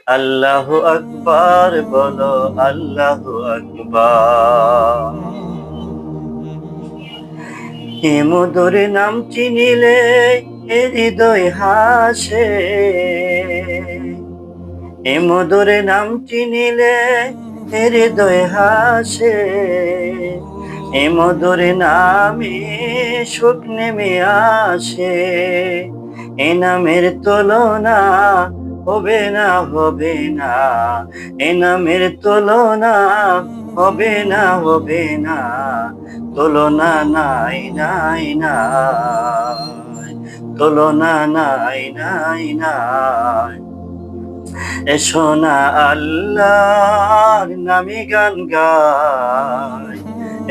আল্লাহু আকবার বলো, আল্লাহু আকবার। এ মধুর নাম চিনিলে এ হৃদয় হাসে, এ মধুর নাম চিনিলে এ হৃদয় হাসে, এ মধুর নামে সুখ নেমে আসে। এ নামের তুলনা হবে না, হবে না, এ নামের তুলনা হবে না, হবে না, তুলনা নাই, নাই, নাই, তুলনা নাই, নাই, নাই। এসো না আল্লাহর নামে গান গাই,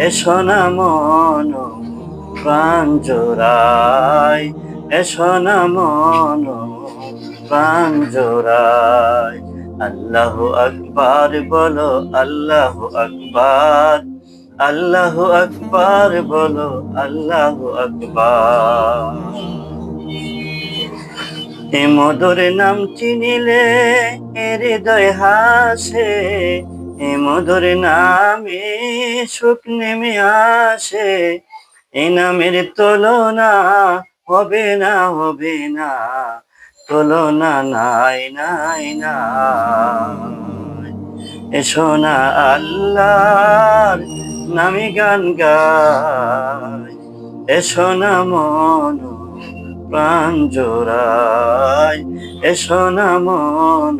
এসো না মন প্রাণ জোড়াই, এসো না মন প্রাণ জোড়াই। আল্লাহু আকবার বলো, আল্লাহু আকবার, আল্লাহু আকবার বলো, আল্লাহু আকবার। এ মধুর নাম চিনিলে এ হৃদয় হাসে, এ মধুর নামে সুখ নেমে আসে। এ নামের তুলনা হবে না, হবে না, তুলনা নাই, নাই, নাই। এসো না আল্লাহর নামে গান গাই, এসো না মন প্রাণ জোড়াই, এসো না মন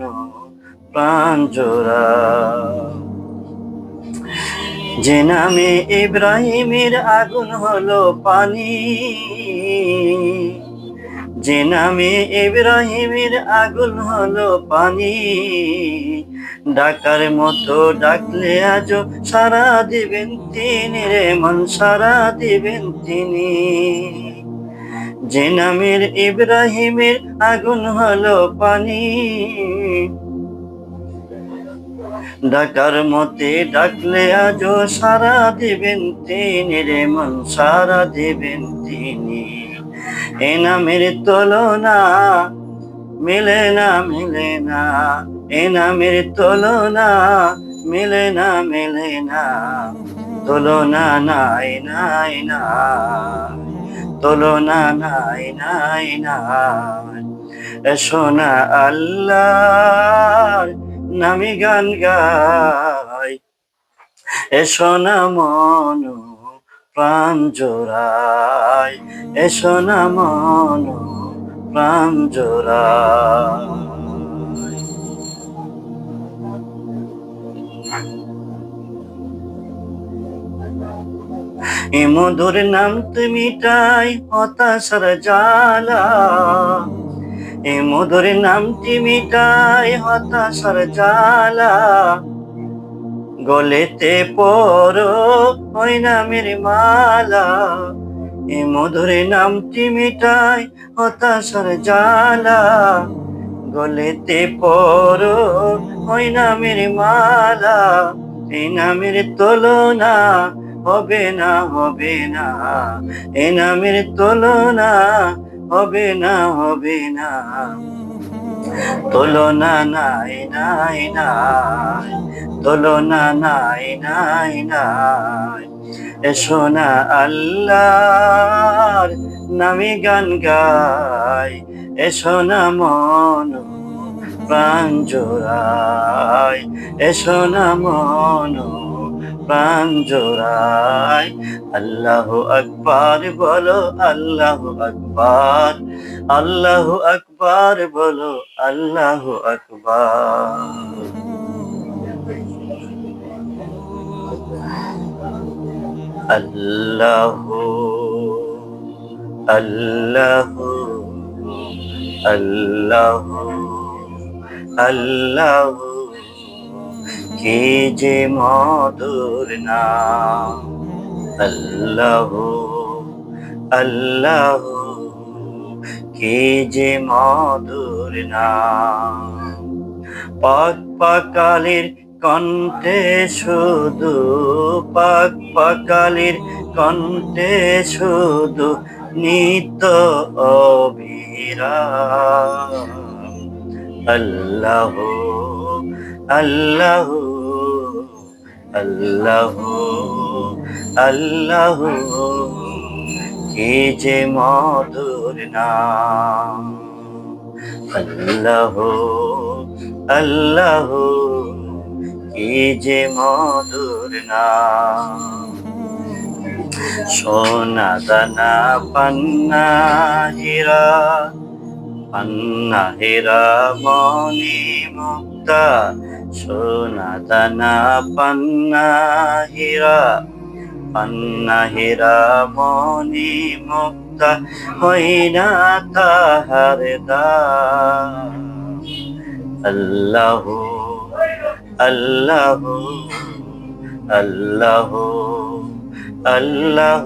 প্রাণ জোড়াই। যে নামে ইব্রাহিমের আগুন হলো পানি, যে নামে ইব্রাহিমের আগুন হলো পানি, ডাকার মতো ডাকলে আজও সারা দিবেন তিনি রে মন, সারা দিবেন তিনি। যে নামের ইব্রাহিমের আগুন হলো পানি, ডাকার মতে ডাকলে আজও সারা দিবেন তিনি রে মন, সারা দিবেন তিনি। এ নামের তুলনা মিলে না, মিলে না, এ নামের তুলনা মিলে না, মিলে না, তুলনা নাই, নাই, নাই, তুলনা নাই, নাই, নাই। এসো না আল্লাহর নামে গান গাই, এসো না মন প্রাণ জোড়াই, এসো না মন প্রাণ জোড়াই। এ মধুর নাম তুমি মিটাই হতাশার জ্বালা, এ মধুর নামটি মিটাই হতাশার জ্বালা। গলেতে পরো ওই নামের মালা, এ মধুর নামটি মিটাই হতাশার জ্বালা। গলেতে পরো ওই নামের মালা, এই নামের তুলনা হবে না, হবে না, এ নামের তুলনা হবে না, হবে না, তুলনা নাই, নাই, নাই, তুলনা নাই, নাই, নাই। এসো না আল্লাহর নামে গান গাই, এসো না মন প্রাণ জোড়াই, এসো না মন প্রাণ জোড়াই। আল্লাহু আকবার বলো, আল্লাহু আকবার, আল্লাহু আকবার বলো, আল্লাহু আকবার। আল্লাহু, আল্লাহু, আল্লাহু, আল্লাহু, কি যে মধুর নাম। আল্লাহু, আল্লাহু, কি যে মধুর নাম। পাক পাকালির কণ্ঠে শুধু, পাক পাকালির কণ্ঠে শুধু নিত্য অবিরাম। আল্লাহু, আল্লাহ আল্লাহ আল্লাহ, কি যে মধুর নাম। আল্লাহ আল্লাহ, কি যে মধুর নাম। সোনা দানা পান্না হীরা, পান্না হীরা মণি মুক্তা, সোনা দানা পান্না হীরা, পান্না হীরা মণি মুক্তা, হই না তাহার দাম। আল্লাহ আল্লাহ আল্লাহ আল্লাহ,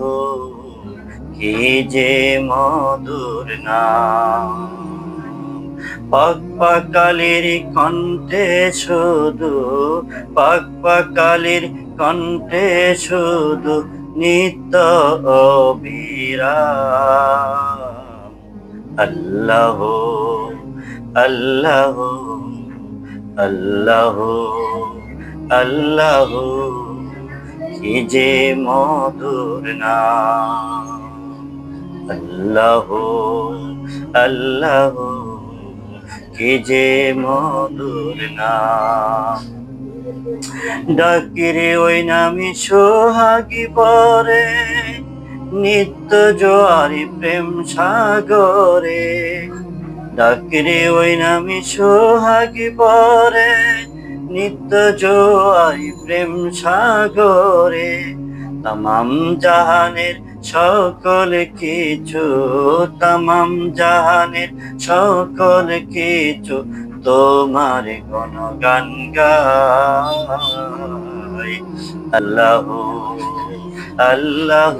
কি যে মধুর নাম। পাক পাকালির কণ্ঠে শুধু, পাক পাকালির কণ্ঠে শুধু নিত্য অবিরাম। আল্লাহ আল্লাহ আল্লাহ আল্লাহ, কি যে মধুর নাম। আল্লাহ আল্লাহ, কি যে মধুর নাম। ডাকিরে ওই নামি সোহাগী পরে, নিত্য জোয়ারি প্রেম সাগরে। ডাকিরে ওই নামি সোহাগী পরে, নিত্য জোয়ারি প্রেম সাগরে। তামাম জাহানের সকল কিছু, তামাম জাহানের সকল কিছু তোমার গুণগান গাই। আল্লাহ আল্লাহ,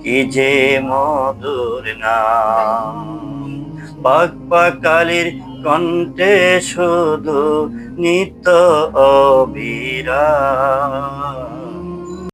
কি যে মধুর নাম। পাক পাকালির কণ্ঠে শুধু নিত্য অবিরাম।